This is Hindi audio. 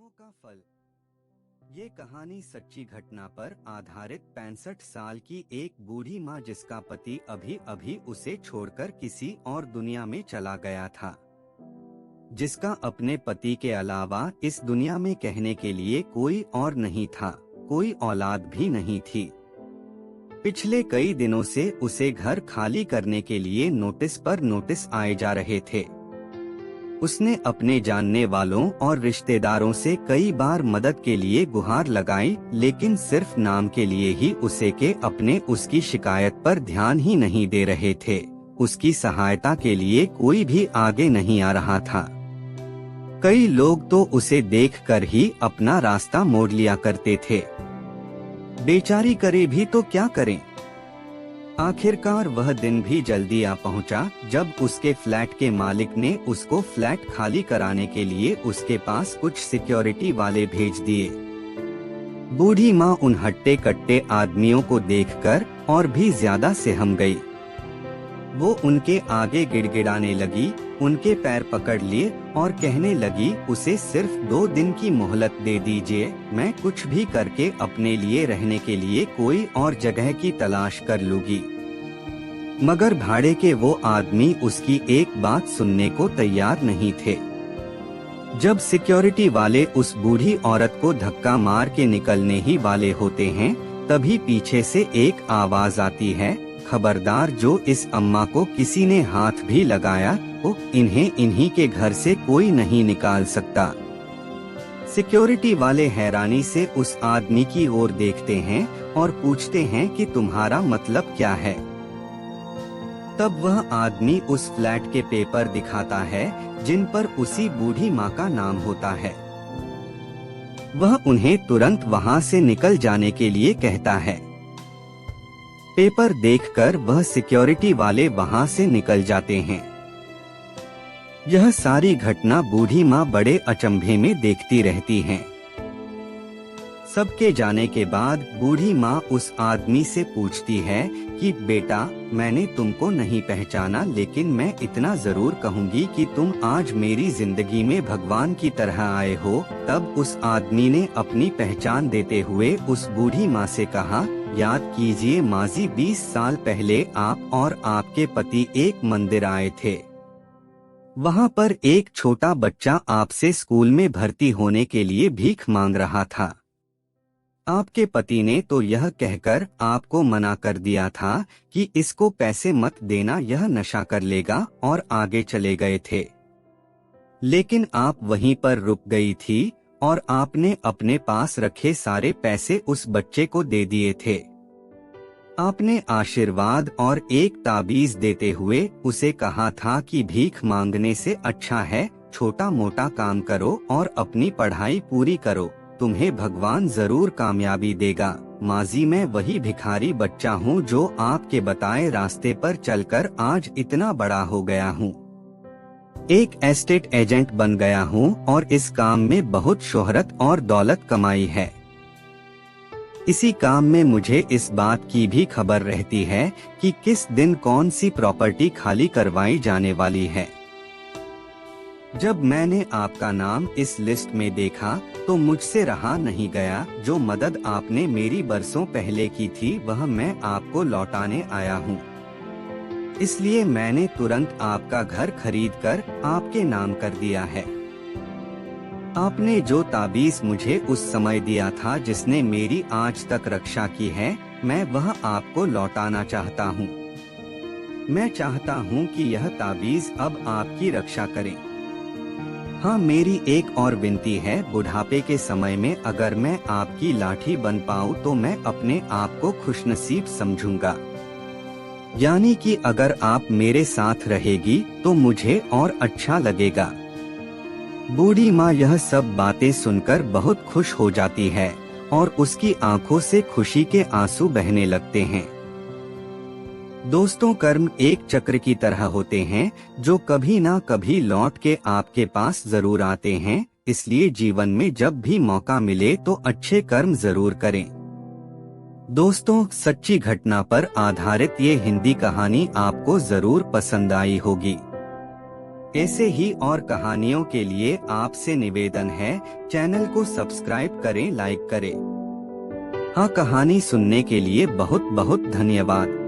कर्मों का फल। ये कहानी सच्ची घटना पर आधारित 65 साल की एक बूढ़ी माँ जिसका पति अभी अभी उसे छोड़कर किसी और दुनिया में चला गया था, जिसका अपने पति के अलावा इस दुनिया में कहने के लिए कोई और नहीं था, कोई औलाद भी नहीं थी। पिछले कई दिनों से उसे घर खाली करने के लिए नोटिस पर नोटिस आए जा रहे थे। उसने अपने जानने वालों और रिश्तेदारों से कई बार मदद के लिए गुहार लगाई, लेकिन सिर्फ नाम के लिए ही उसे के अपने उसकी शिकायत पर ध्यान ही नहीं दे रहे थे। उसकी सहायता के लिए कोई भी आगे नहीं आ रहा था। कई लोग तो उसे देखकर ही अपना रास्ता मोड़ लिया करते थे। बेचारी करे भी तो क्या करें। आखिरकार वह दिन भी जल्दी आ पहुंचा जब उसके फ्लैट के मालिक ने उसको फ्लैट खाली कराने के लिए उसके पास कुछ सिक्योरिटी वाले भेज दिए। बूढ़ी माँ उन हट्टे कट्टे आदमियों को देखकर और भी ज्यादा सहम गई। वो उनके आगे गिड़गिड़ाने लगी, उनके पैर पकड़ लिए और कहने लगी, उसे सिर्फ 2 दिन की मोहलत दे दीजिए, मैं कुछ भी करके अपने लिए रहने के लिए कोई और जगह की तलाश कर लूंगी। मगर भाड़े के वो आदमी उसकी एक बात सुनने को तैयार नहीं थे। जब सिक्योरिटी वाले उस बूढ़ी औरत को धक्का मार के निकलने ही वाले होते हैं, तभी पीछे से एक आवाज आती है, खबरदार, जो इस अम्मा को किसी ने हाथ भी लगाया तो इन्हें इन्हीं के घर से कोई नहीं निकाल सकता। सिक्योरिटी वाले हैरानी से उस आदमी की ओर देखते हैं और पूछते हैं कि तुम्हारा मतलब क्या है। तब वह आदमी उस फ्लैट के पेपर दिखाता है जिन पर उसी बूढ़ी माँ का नाम होता है। वह उन्हें तुरंत वहाँ से निकल जाने के लिए कहता है। पेपर देखकर वह सिक्योरिटी वाले वहाँ से निकल जाते हैं। यह सारी घटना बूढ़ी माँ बड़े अचंभे में देखती रहती हैं। सबके जाने के बाद बूढ़ी माँ उस आदमी से पूछती है कि बेटा, मैंने तुमको नहीं पहचाना, लेकिन मैं इतना जरूर कहूँगी कि तुम आज मेरी जिंदगी में भगवान की तरह आए हो। तब उस आदमी ने अपनी पहचान देते हुए उस बूढ़ी माँ से कहा, याद कीजिए माजी 20 साल पहले आप और आपके पति एक मंदिर आए थे। वहाँ पर एक छोटा बच्चा आपसे स्कूल में भर्ती होने के लिए भीख मांग रहा था। आपके पति ने तो यह कहकर आपको मना कर दिया था कि इसको पैसे मत देना, यह नशा कर लेगा, और आगे चले गए थे। लेकिन आप वहीं पर रुक गई थी और आपने अपने पास रखे सारे पैसे उस बच्चे को दे दिए थे। आपने आशीर्वाद और एक ताबीज देते हुए उसे कहा था कि भीख मांगने से अच्छा है छोटा मोटा काम करो और अपनी पढ़ाई पूरी करो, तुम्हें भगवान जरूर कामयाबी देगा। माजी मैं वही भिखारी बच्चा हूँ जो आपके बताए रास्ते पर चलकर आज इतना बड़ा हो गया हूँ। एक एस्टेट एजेंट बन गया हूँ और इस काम में बहुत शोहरत और दौलत कमाई है। इसी काम में मुझे इस बात की भी खबर रहती है कि किस दिन कौन सी प्रॉपर्टी खाली करवाई जाने वाली है। जब मैंने आपका नाम इस लिस्ट में देखा तो मुझसे रहा नहीं गया। जो मदद आपने मेरी बरसों पहले की थी वह मैं आपको लौटाने आया हूँ। इसलिए मैंने तुरंत आपका घर खरीदकर आपके नाम कर दिया है। आपने जो ताबीज मुझे उस समय दिया था जिसने मेरी आज तक रक्षा की है, मैं वह आपको लौटाना चाहता हूँ। मैं चाहता हूँ कि यह ताबीज अब आपकी रक्षा करे। हाँ, मेरी एक और विनती है, बुढ़ापे के समय में अगर मैं आपकी लाठी बन पाऊँ तो मैं अपने आप को खुशनसीब समझूंगा। यानी कि अगर आप मेरे साथ रहेगी तो मुझे और अच्छा लगेगा। बूढ़ी माँ यह सब बातें सुनकर बहुत खुश हो जाती है और उसकी आंखों से खुशी के आंसू बहने लगते हैं। दोस्तों, कर्म एक चक्र की तरह होते हैं जो कभी ना कभी लौट के आपके पास जरूर आते हैं। इसलिए जीवन में जब भी मौका मिले तो अच्छे कर्म जरूर करें। दोस्तों, सच्ची घटना पर आधारित ये हिंदी कहानी आपको जरूर पसंद आई होगी। ऐसे ही और कहानियों के लिए आपसे निवेदन है, चैनल को सब्सक्राइब करें, लाइक करें। हाँ, कहानी सुनने के लिए बहुत बहुत धन्यवाद।